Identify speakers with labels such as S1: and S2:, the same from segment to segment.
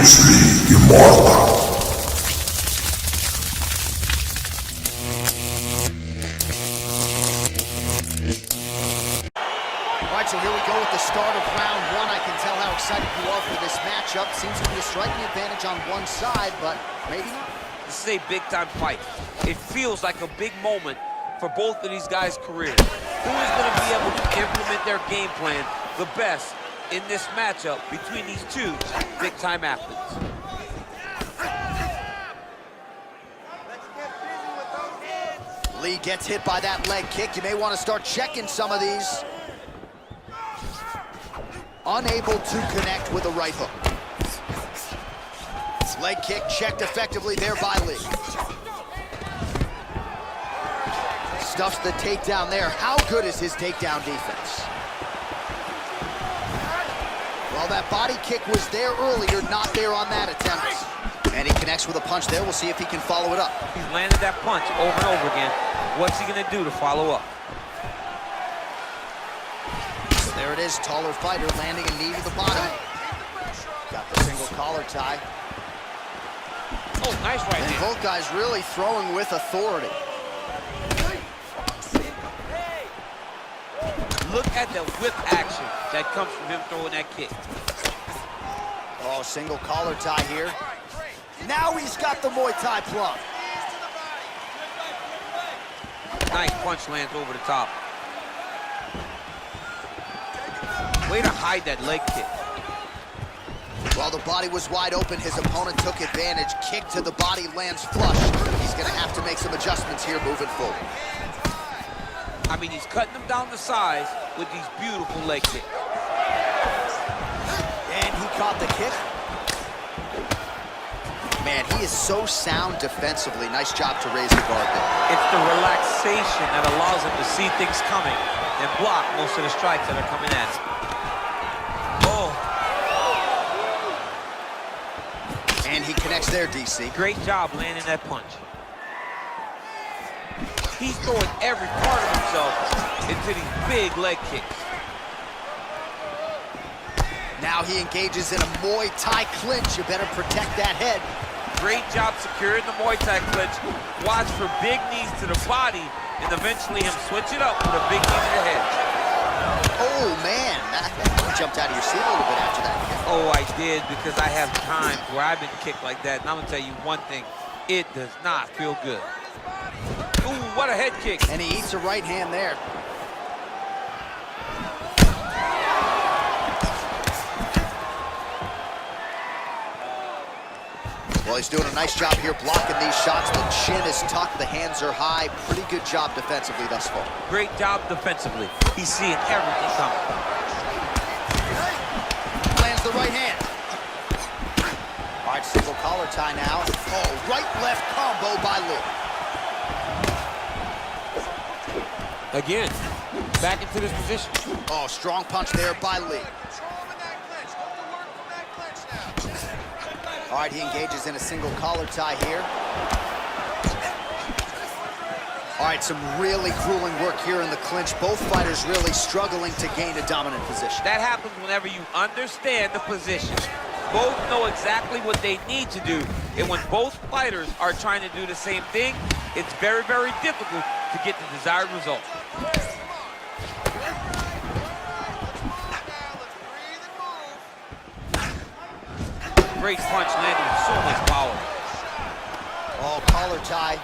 S1: Bruce Lee immortal.
S2: Alright, so here we go with the start of round one. I can tell how excited you are for this matchup. Seems to be a striking advantage on one side, but maybe not.
S3: This is a big-time fight. It feels like a big moment for both of these guys' careers. Who is going to be able to implement their game plan the best in this matchup between these two big-time athletes?
S2: Lee gets hit by that leg kick. You may want to start checking some of these. Unable to connect with a right hook. Leg kick checked effectively there by Lee. Stuffs the takedown there. How good is his takedown defense? Well, that body kick was there earlier, not there on that attempt. And he connects with a punch there. We'll see if he can follow it up.
S3: He's landed that punch over and over again. What's he gonna do to follow up?
S2: There it is, taller fighter landing a knee to the body. Got the single collar tie.
S3: Oh, nice right
S2: And
S3: hand.
S2: both guys really throwing with authority.
S3: Look at the whip action that comes from him throwing that kick.
S2: Oh, single collar tie here. Now he's got the Muay Thai plug.
S3: Nice punch lands over the top. Way to hide that leg kick.
S2: While the body was wide open, his opponent took advantage. Kick to the body lands flush. He's gonna have to make some adjustments here moving forward.
S3: I mean, he's cutting them down to size with these beautiful leg kicks.
S2: And he caught the kick. Man, he is so sound defensively. Nice job to raise the guard there.
S3: It's the relaxation that allows him to see things coming and block most of the strikes that are coming at him. Oh.
S2: And he connects there, DC.
S3: Great job landing that punch. He's throwing every part of himself into these big leg kicks.
S2: Now he engages in a Muay Thai clinch. You better protect that head.
S3: Great job securing the Muay Thai clinch. Watch for big knees to the body and eventually him switch it up with a big knee to the head.
S2: Oh, man. You jumped out of your seat a little bit after that kick.
S3: Oh, I did, because I have times where I've been kicked like that. And I'm going to tell you one thing. It does not feel good. Ooh, what a head kick.
S2: And he eats a right hand there. Well, he's doing a nice job here blocking these shots. The chin is tucked, the hands are high. Pretty good job defensively thus far.
S3: Great job defensively. He's seeing everything coming.
S2: Lands the right hand. All right, single collar tie now. Oh, right-left combo by Lee.
S3: Again, back into this position.
S2: Oh, strong punch there by Lee. All right, he engages in a single collar tie here. All right, some really grueling work here in the clinch. Both fighters really struggling to gain a dominant position.
S3: That happens whenever you understand the position. Both know exactly what they need to do. And when both fighters are trying to do the same thing, it's very, very difficult to get the desired result. Great punch landed with so much power.
S2: Oh, collar tie.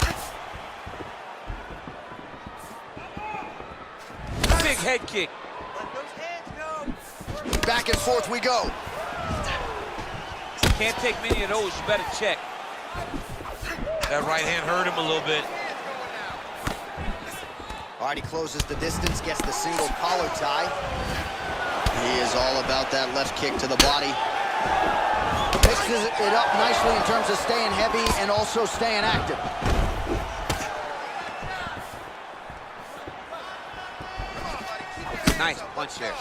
S3: Big head kick.
S2: Back and forth we go.
S3: Can't take many of those, you better check. That right hand hurt him a little bit.
S2: All right, he closes the distance, gets the single collar tie. He is all about that left kick to the body. Mixes it up nicely in terms of staying heavy and also staying active.
S3: Nice punch there.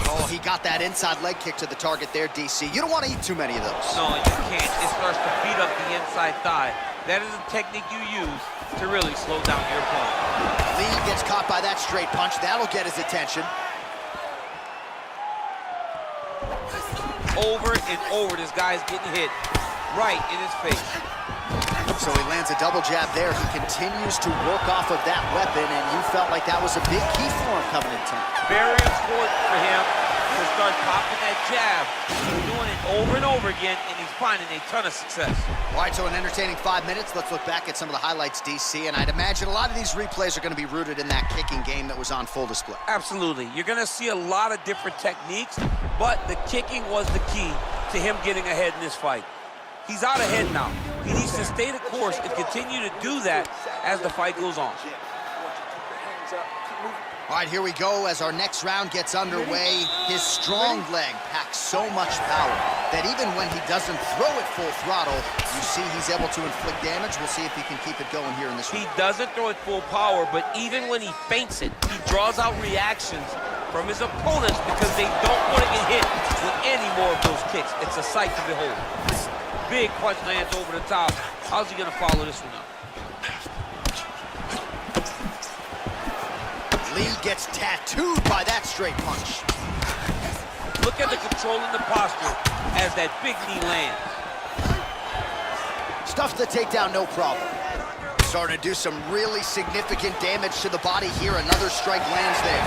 S2: Oh, he got that inside leg kick to the target there, DC. You don't want to eat too many of those.
S3: No, you can't. It starts to beat up the inside thigh. That is a technique you use to really slow down your opponent.
S2: Lee gets caught by that straight punch. That'll get his attention.
S3: over and over, this guy's getting hit right in his face.
S2: So he lands a double jab there. He continues to work off of that weapon, and you felt like that was a big key for him coming in tonight.
S3: Very important for him to start popping that jab. He's doing it over and over again, and he's finding a ton of success.
S2: All right, so an entertaining 5 minutes. Let's look back at some of the highlights, DC, and I'd imagine a lot of these replays are going to be rooted in that kicking game that was on full display.
S3: Absolutely. You're going to see a lot of different techniques, but the kicking was the key to him getting ahead in this fight. He's out ahead now. He needs to stay the course and continue to do that as the fight goes on.
S2: All right, here we go as our next round gets underway. His strong leg packs so much power that even when he doesn't throw it full throttle, you see he's able to inflict damage. We'll see if he can keep it going here in this round.
S3: He doesn't throw it full power, but even when he feints it, he draws out reactions from his opponents because they don't want to get hit with any more of those kicks. It's a sight to behold. This big punch lands over the top. How's he going to follow this one up?
S2: Lee gets tattooed by that straight punch.
S3: Look at the control in the posture as that big knee lands.
S2: Stuffs the takedown, no problem. Starting to do some really significant damage to the body here. Another strike lands there.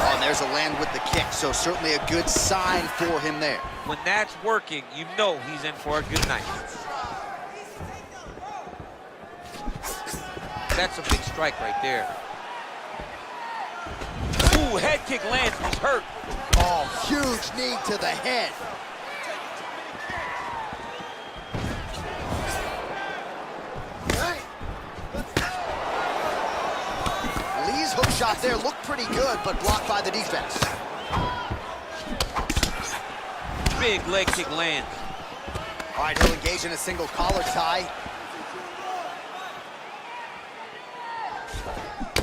S2: Oh, and there's a land with the kick, so certainly a good sign for him there.
S3: When that's working, you know he's in for a good night. That's a big strike right there. Ooh, head kick lands, he's hurt.
S2: Oh, huge knee to the head. Lee's hook shot there looked pretty good, but blocked by the defense.
S3: Big leg kick lands.
S2: All right, he'll engage in a single collar tie.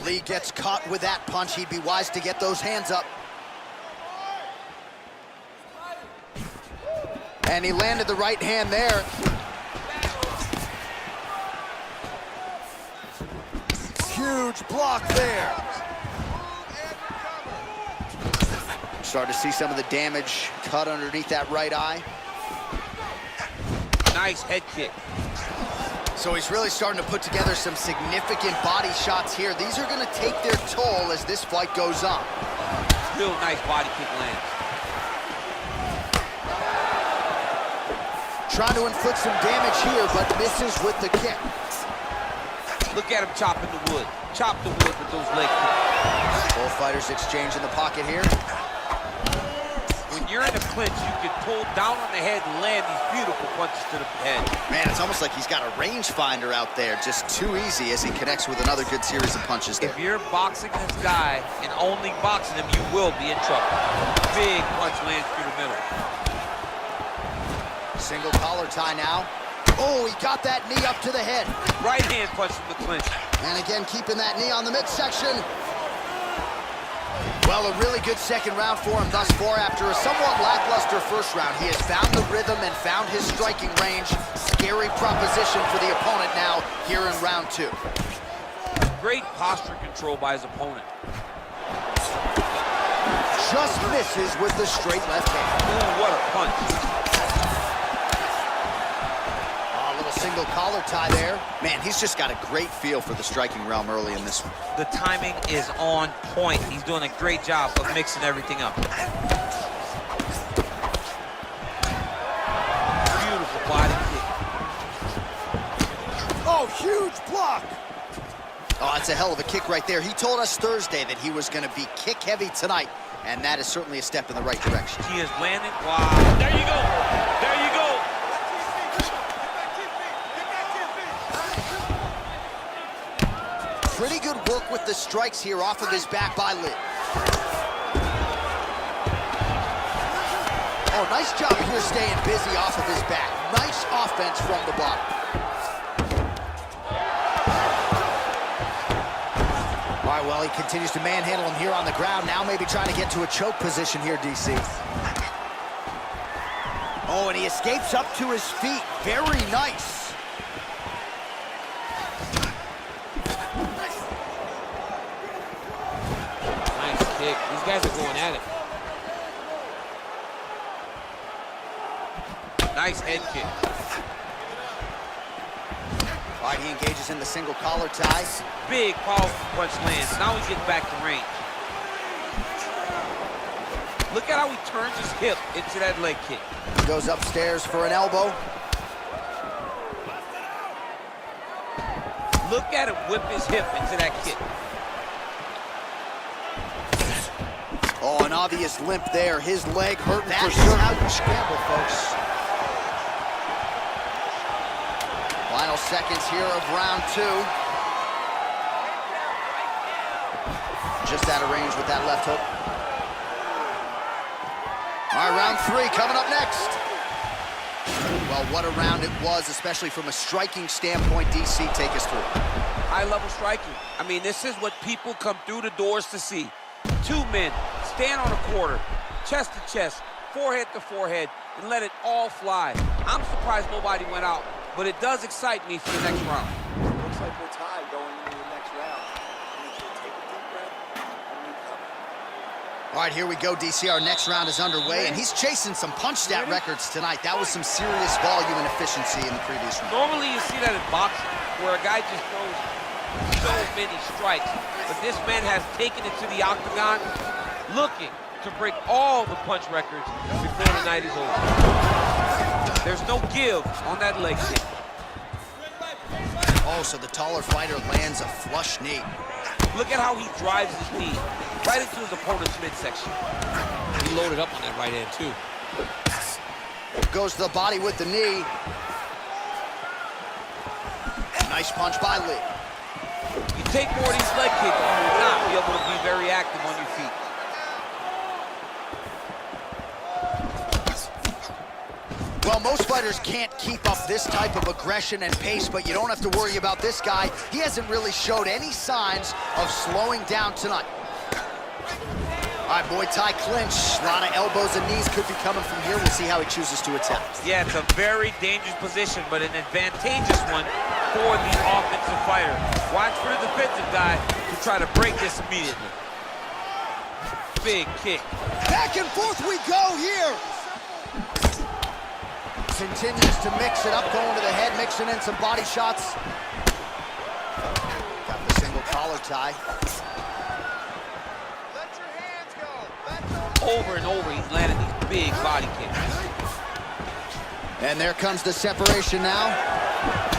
S2: Lee gets caught with that punch. He'd be wise to get those hands up. And he landed the right hand there. Huge block there. Start to see some of the damage cut underneath that right eye.
S3: Nice head kick.
S2: So he's really starting to put together some significant body shots here. These are going to take their toll as this fight goes on.
S3: Real nice body kick lands.
S2: Trying to inflict some damage here, but misses with the kick.
S3: Look at him chopping the wood. Chop the wood with those leg kicks.
S2: Both fighters exchange in the pocket here.
S3: When you're in a clinch, you can pull down on the head and land these beautiful punches to the head.
S2: Man, it's almost like he's got a rangefinder out there. Just too easy as he connects with another good series of punches there.
S3: If you're boxing this guy and only boxing him, you will be in trouble. Big punch lands through the middle.
S2: Single collar tie now. Oh, he got that knee up to the head.
S3: Right hand punch from the clinch.
S2: And again, keeping that knee on the midsection. Well, a really good second round for him thus far. After a somewhat lackluster first round, he has found the rhythm and found his striking range. Scary proposition for the opponent now here in round two.
S3: Great posture control by his opponent.
S2: Just misses with the straight left hand.
S3: Ooh, what a punch.
S2: Single collar tie there. Man, he's just got a great feel for the striking realm early in this one.
S3: The timing is on point. He's doing a great job of mixing everything up. Beautiful body kick.
S2: Oh, huge block. Oh, that's a hell of a kick right there. He told us Thursday that he was going to be kick heavy tonight, and that is certainly a step in the right direction.
S3: He is landing. Wow. There you go. There you go.
S2: Pretty good work with the strikes here off of his back by Lee. Oh, nice job here staying busy off of his back. Nice offense from the bottom. All right, well, he continues to manhandle him here on the ground. Now maybe trying to get to a choke position here, DC. Oh, and he escapes up to his feet. Very nice.
S3: These guys are going at it. Nice head kick.
S2: All right, he engages in the single collar tie.
S3: Big, powerful punch lands. Now he's getting back to range. Look at how he turns his hip into that leg kick.
S2: He goes upstairs for an elbow.
S3: Look at him whip his hip into that kick.
S2: Oh, an obvious limp there. His leg hurting for sure. That's how you scramble, folks. Final seconds here of round 2. Just out of range with that left hook. All right, round 3 coming up next. Well, what a round it was, especially from a striking standpoint. DC, take us through.
S3: High-level striking. I mean, this is what people come through the doors to see. 2 men stand on a quarter, chest to chest, forehead to forehead, and let it all fly. I'm surprised nobody went out, but it does excite me for the next round.
S4: Looks like we're tied going into the next round. I need you to take a deep breath and recover.
S2: All right, here we go, DC. Our next round is underway, and he's chasing some punch stat records tonight. That was some serious volume and efficiency in the previous round.
S3: Normally you see that in boxing, where a guy just throws so many strikes, but this man has taken it to the octagon, looking to break all the punch records before the night is over. There's no give on that leg kick.
S2: Oh, so the taller fighter lands a flush knee.
S3: Look at how he drives his knee right into his opponent's midsection. He loaded up on that right hand, too.
S2: Goes to the body with the knee. Nice punch by Lee.
S3: You take more of these leg kicks, you will not be able to be very active on your feet.
S2: Well, most fighters can't keep up this type of aggression and pace, but you don't have to worry about this guy. He hasn't really showed any signs of slowing down tonight. All right, Muay Thai clinch. A lot of elbows and knees could be coming from here. We'll see how he chooses to attack.
S3: Yeah, it's a very dangerous position, but an advantageous one for the offensive fighter. Watch for the defensive guy to try to break this immediately. Big kick.
S2: Back and forth we go here. Continues to mix it up, going to the head, mixing in some body shots. Got the single collar tie.
S4: Let your hands go.
S3: Over and over, he's landing these big body kicks.
S2: And there comes the separation now.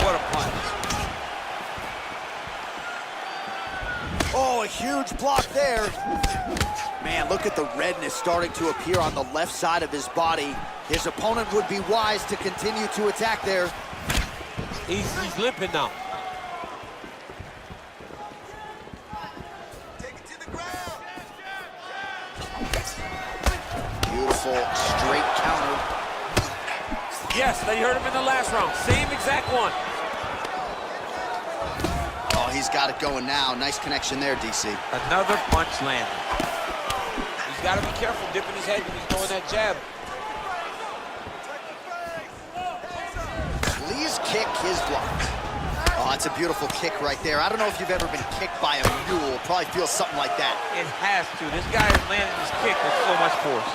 S3: What a punch.
S2: Oh, a huge block there. Man, look at the redness starting to appear on the left side of his body. His opponent would be wise to continue to attack there.
S3: He's limping now.
S4: Take it to the ground.
S2: Beautiful straight counter.
S3: Yes, they heard him in the last round. Same exact one.
S2: Oh, he's got it going now. Nice connection there, DC.
S3: Another punch landed. He's got to be careful dipping his head when he's throwing that jab.
S2: Lee's kick is blocked. Oh, that's a beautiful kick right there. I don't know if you've ever been kicked by a mule. Probably feels something like that.
S3: It has to. This guy is landing his kick with so much force.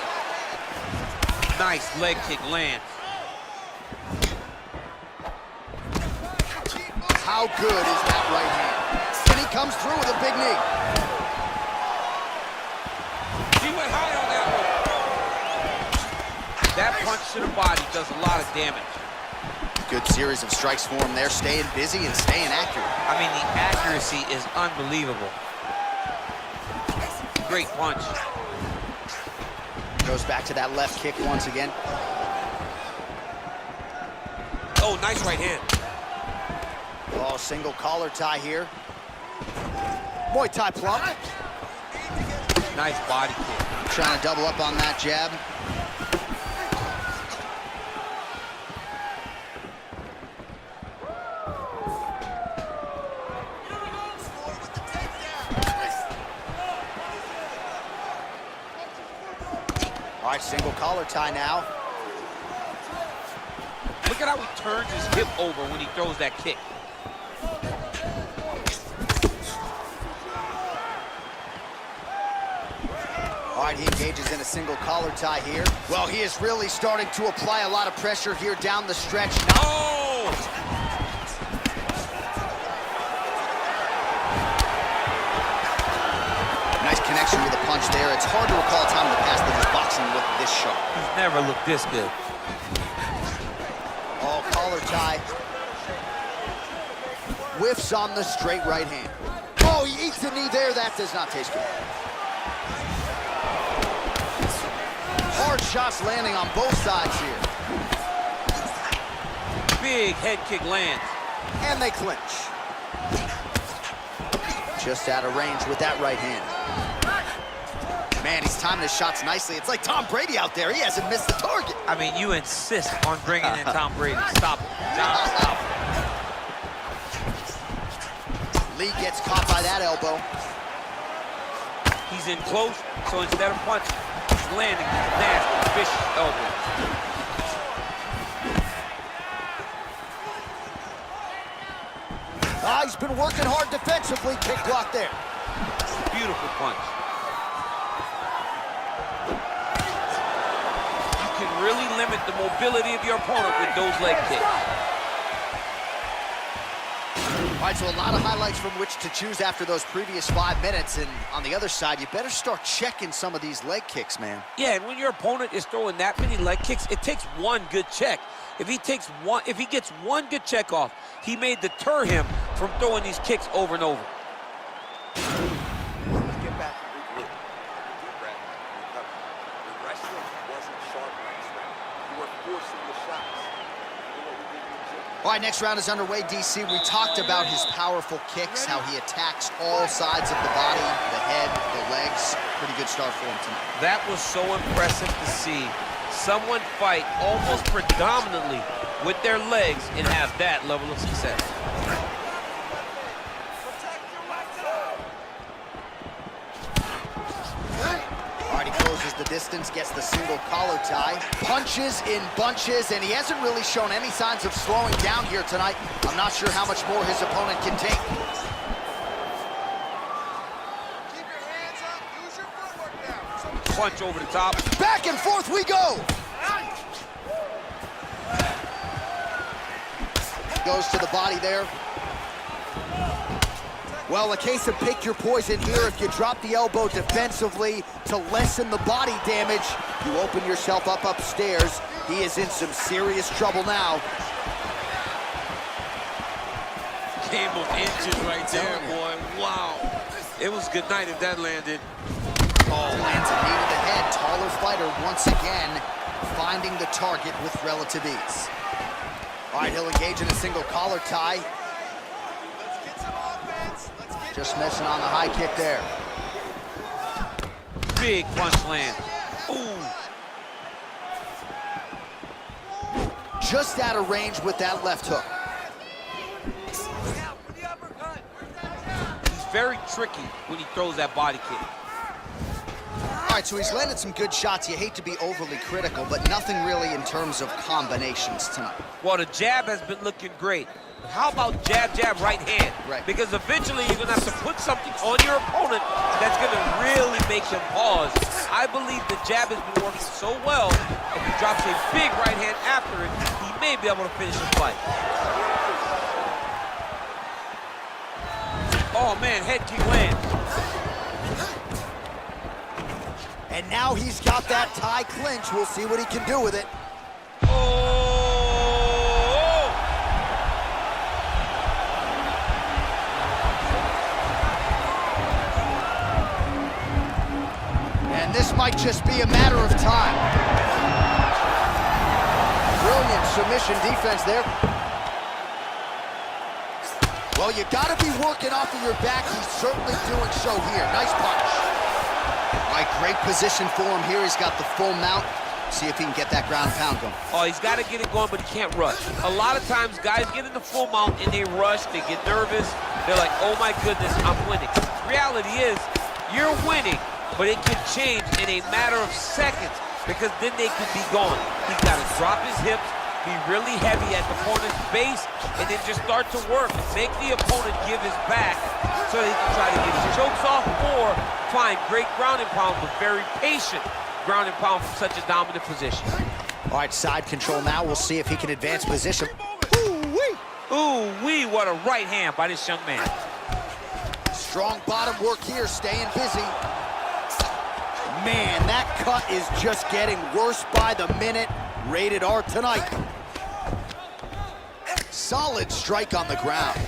S3: Nice leg kick lands.
S2: How good is that right hand? And he comes through with a big knee.
S3: He went high on that one. That punch to the body does a lot of damage.
S2: Good series of strikes for him there, staying busy and staying accurate.
S3: I mean, the accuracy is unbelievable. Great punch.
S2: Goes back to that left kick once again.
S3: Oh, nice right hand.
S2: Oh, single collar tie here. Muay Thai plump.
S3: Nice body kick.
S2: Trying to double up on that jab. All right, single collar tie now.
S3: Look at how he turns his hip over when he throws that kick.
S2: All right, he engages in a single collar tie here. Well, he is really starting to apply a lot of pressure here down the stretch.
S3: Oh!
S2: Nice connection with a punch there. It's hard to recall a time in the past that his boxing looked this sharp.
S3: He's never looked this good.
S2: Oh, collar tie. Whiffs on the straight right hand. Oh, he eats a knee there. That does not taste good. Hard shots landing on both sides here.
S3: Big head kick lands.
S2: And they clinch. Just out of range with that right hand. Man, he's timing his shots nicely. It's like Tom Brady out there. He hasn't missed the target.
S3: I mean, you insist on bringing in Tom Brady. Stop it, John, stop it.
S2: Lee gets caught by that elbow.
S3: He's in close, so instead of punching, he's landing a nasty, vicious elbow.
S2: Ah, he's been working hard defensively. Kick block there.
S3: Beautiful punch. You can really limit the mobility of your opponent with those leg kicks.
S2: All right, so a lot of highlights from which to choose after those previous 5 minutes. And on the other side, you better start checking some of these leg kicks, man.
S3: Yeah, and when your opponent is throwing that many leg kicks, it takes one good check. If he gets one good check off, he may deter him from throwing these kicks over and over.
S4: Let's get back and regroup. Deep breath, recover. Your wrestling wasn't sharp last round. You were forcing the shots. You know what we did in the gym?
S2: All right, next round is underway, DC. We talked about his powerful kicks, how he attacks all sides of the body, the head, the legs. Pretty good start for him tonight.
S3: That was so impressive to see someone fight almost predominantly with their legs and have that level of success.
S2: All right, he closes the distance, gets the single collar tie, punches in bunches, and he hasn't really shown any signs of slowing down here tonight. I'm not sure how much more his opponent can take.
S4: Keep your hands up. Use your footwork now.
S3: Punch over the top.
S2: Back and forth we go. Goes to the body there. Well, a case of pick your poison here. If you drop the elbow defensively to lessen the body damage, you open yourself up upstairs. He is in some serious trouble now.
S3: Game of inches right there, boy. Wow. It was good night if that landed.
S2: Oh, lands a knee to the head. Taller fighter once again finding the target with relative ease. All right, he'll engage in a single collar tie.
S4: Let's get some offense. Let's get
S2: Just missing on the high kick there.
S3: Big punch land. Ooh.
S2: Just out of range with that left hook.
S3: He's very tricky when he throws that body kick.
S2: All right, so he's landed some good shots. You hate to be overly critical, but nothing really in terms of combinations tonight.
S3: Well, the jab has been looking great. How about jab, jab, right hand?
S2: Right.
S3: Because eventually you're going to have to put something on your opponent that's going to really make him pause. I believe the jab has been working so well, if he drops a big right hand after it, he may be able to finish the fight. Oh, man, head kick lands.
S2: And now he's got that tie clinch. We'll see what he can do with it.
S3: Oh!
S2: And this might just be a matter of time. Brilliant submission defense there. Well, you gotta be working off of your back. He's certainly doing so here. Nice punch. All right, great position for him here. He's got the full mount. See if he can get that ground and pound going.
S3: Oh, he's got to get it going, but he can't rush. A lot of times, guys get in the full mount and they rush, they get nervous. They're like, oh my goodness, I'm winning. Reality is, you're winning, but it can change in a matter of seconds because then they could be gone. He's got to drop his hips, be really heavy at the opponent's base, and then just start to work. Make the opponent give his back so he can try to get his chokes off, or find great ground and pound, but very patient ground and pound from such a dominant position.
S2: All right, side control now. We'll see if he can advance position. Ooh-wee!
S3: Ooh-wee, what a right hand by this young man.
S2: Strong bottom work here, staying busy. Man, that cut is just getting worse by the minute. Rated R tonight. Solid strike on the ground.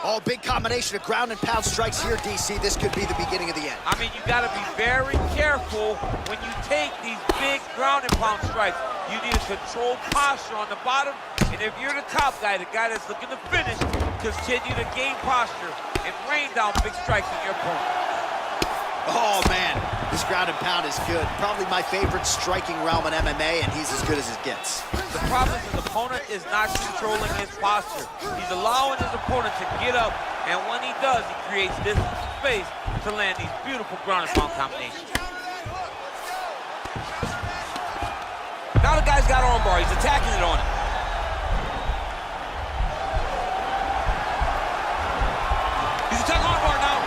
S2: Oh, big combination of ground and pound strikes here, DC. This could be the beginning of the end.
S3: I mean, you got to be very careful when you take these big ground and pound strikes. You need a controlled posture on the bottom, and if you're the top guy, the guy that's looking to finish, continue to gain posture and rain down big strikes on your opponent.
S2: Oh, man, this ground and pound is good. Probably my favorite striking realm in MMA, and he's as good as it gets.
S3: The problem is his opponent is not controlling his posture. He's allowing his opponent to get up, and when he does, he creates this space to land these beautiful ground and pound combinations. Now the guy's got armbar. He's attacking it on him. He's attacking armbar now.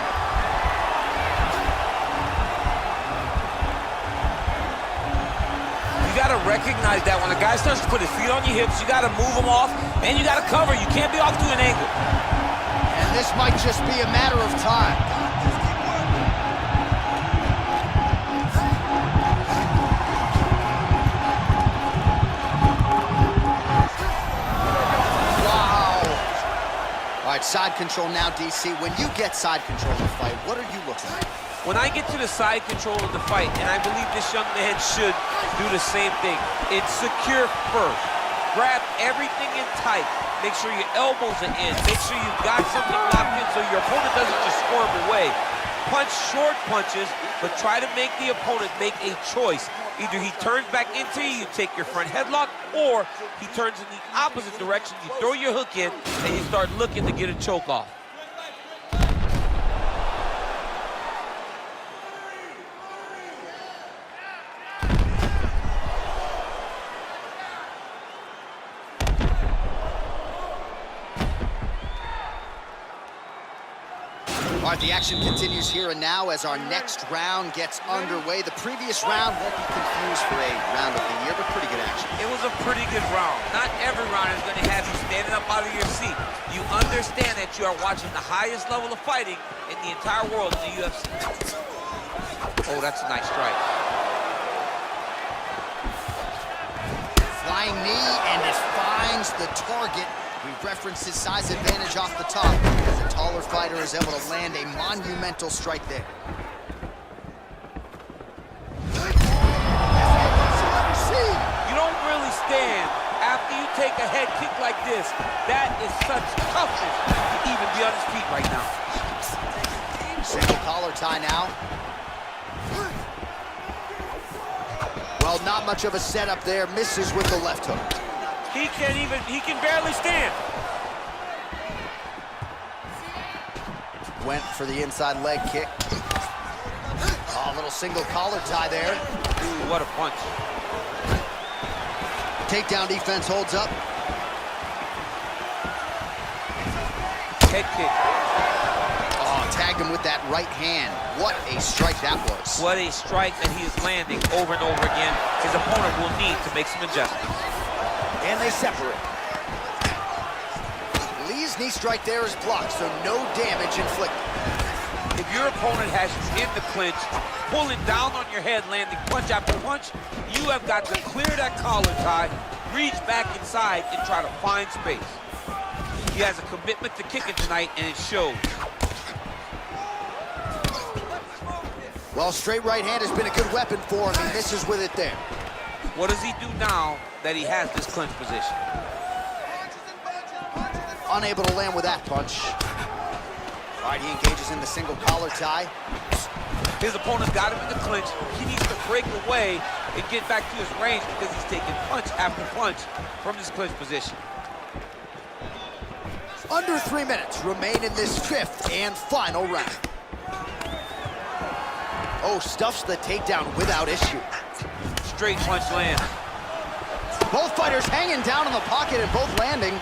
S3: You gotta recognize that when a guy starts to put his feet on your hips, you gotta move him off, and you gotta cover. You can't be off to an angle.
S2: And this might just be a matter of time. Wow. All right, side control now, DC. When you get side control in the fight, what are you looking at?
S3: When I get to the side control of the fight, and I believe this young man should do the same thing, it's secure first. Grab everything in tight. Make sure your elbows are in. Make sure you've got something locked in so your opponent doesn't just squirm away. Punch short punches, but try to make the opponent make a choice. Either he turns back into you, you take your front headlock, or he turns in the opposite direction, you throw your hook in, and you start looking to get a choke off.
S2: All right, the action continues here and now as our next round gets underway. The previous round won't be confused for a round of the year, but pretty good action.
S3: It was a pretty good round. Not every round is going to have you standing up out of your seat. You understand that you are watching the highest level of fighting in the entire world in the UFC. Oh, that's a nice strike.
S2: Flying knee, and it finds the target. We referenced his size advantage off the top. The taller fighter is able to land a monumental strike there.
S3: You don't really stand after you take a head kick like this. That is such toughness to even be on his feet right now.
S2: Single collar tie now. Well, not much of a setup there. Misses with the left hook.
S3: He can barely stand.
S2: Went for the inside leg kick. Oh, a little single collar tie there.
S3: Ooh, what a punch.
S2: Takedown defense holds up.
S3: Head kick.
S2: Oh, tagged him with that right hand. What a strike that was.
S3: What a strike that he is landing over and over again. His opponent will need to make some adjustments.
S2: And they separate. Lee's knee strike there is blocked, so no damage inflicted.
S3: If your opponent has you in the clinch, pulling down on your head, landing punch after punch, you have got to clear that collar tie, reach back inside, and try to find space. He has a commitment to kicking tonight, and it shows.
S2: Well, straight right hand has been a good weapon for him. He misses with it there.
S3: What does he do now that he has this clinch position?
S2: Unable to land with that punch. All right, he engages in the single collar tie.
S3: His opponent's got him in the clinch. He needs to break away and get back to his range because he's taking punch after punch from this clinch position.
S2: Under 3 minutes remain in this fifth and final round. Oh, stuffs the takedown without issue.
S3: straight punch lands.
S2: Both fighters hanging down in the pocket and both landing.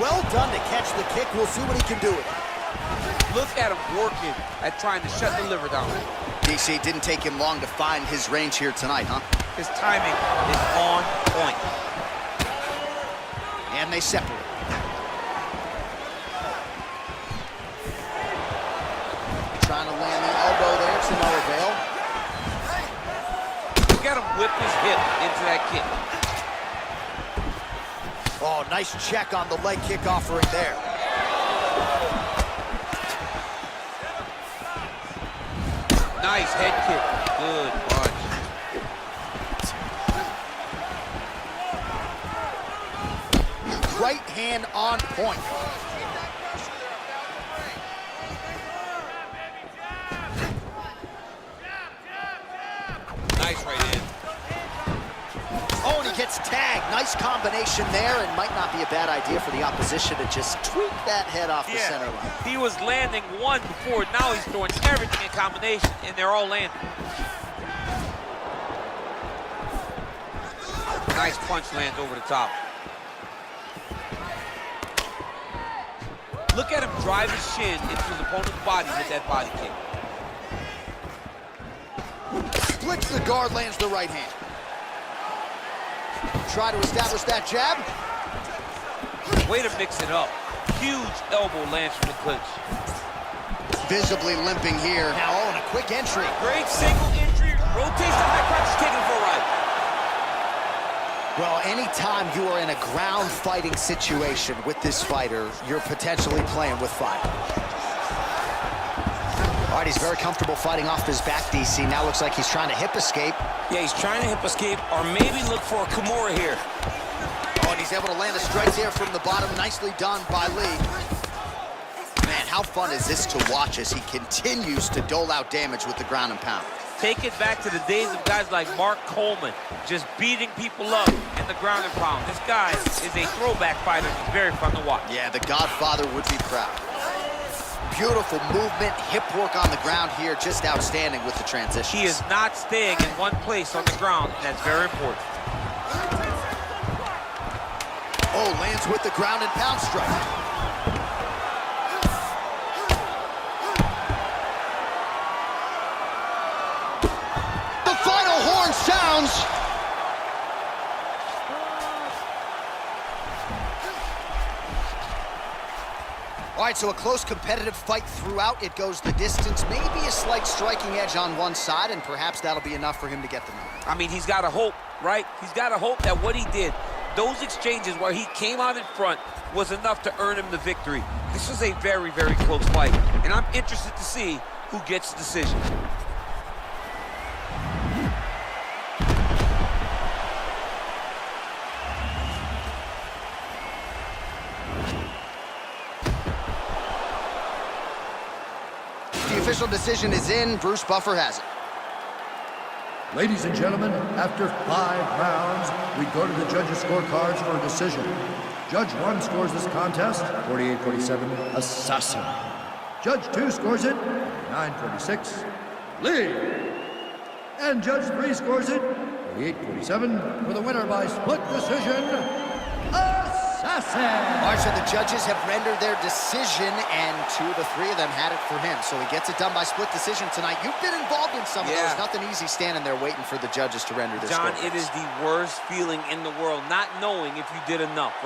S2: Well done to catch the kick. We'll see what he can do with it.
S3: Look at him working at trying to shut the liver down.
S2: DC, didn't take him long to find his range here tonight, huh?
S3: His timing is on point.
S2: And they separate. Trying to land the elbow there to no avail.
S3: Look at him whip his hip into that kick.
S2: Oh, nice check on the leg kick offering there.
S3: Nice head kick. Good punch.
S2: Right hand on point.
S3: Nice right hand.
S2: Oh, and he gets tagged. Nice combination there, and might not be a bad idea for the opposition to just tweak that head off the center line.
S3: He was landing one before. Now he's throwing everything in combination, and they're all landing. Nice punch lands over the top. Look at him drive his shin into his opponent's body with that body kick.
S2: Splits the guard, lands the right hand. Try to establish that jab.
S3: Way to mix it up. Huge elbow lands from the clinch.
S2: Visibly limping here. Now, oh, and a quick entry.
S3: Great single entry. Rotates the high crotch, taking it for a ride.
S2: Well, anytime you are in a ground fighting situation with this fighter, you're potentially playing with fire. All right, he's very comfortable fighting off his back, DC. Now looks like he's trying to hip escape.
S5: Yeah, he's trying to hip escape or maybe look for a Kimura here.
S2: Oh, and he's able to land a strike there from the bottom. Nicely done by Lee. Man, how fun is this to watch as he continues to dole out damage with the ground and pound.
S3: Take it back to the days of guys like Mark Coleman, just beating people up in the ground and pound. This guy is a throwback fighter. He's very fun to watch.
S2: Yeah, the Godfather would be proud. Beautiful movement, hip work on the ground here, just outstanding with the transitions.
S3: He is not staying in one place on the ground, and that's very important.
S2: Oh, lands with the ground and pound strike. The final horn sounds. All right, so a close competitive fight throughout. It goes the distance, maybe a slight striking edge on one side, and perhaps that'll be enough for him to get the win.
S3: I mean, he's got to hope, right? He's got to hope that what he did, those exchanges where he came out in front, was enough to earn him the victory. This was a very, very close fight, and I'm interested to see who gets the decision.
S2: The official decision is in. Bruce Buffer has it.
S1: Ladies and gentlemen, after 5 rounds, we go to the judges' scorecards for a decision. Judge 1 scores this contest, 48-47, Assassin. Judge 2 scores it, 9-46, Lee. And Judge 3 scores it, 48-47, for the winner by split decision, Assassin.
S2: All right, so the judges have rendered their decision, and 2 of the 3 of them had it for him. So he gets it done by split decision tonight. You've been involved in some of those. Nothing easy standing there waiting for the judges to render this.
S3: John, it is the worst feeling in the world, not knowing if you did enough, right?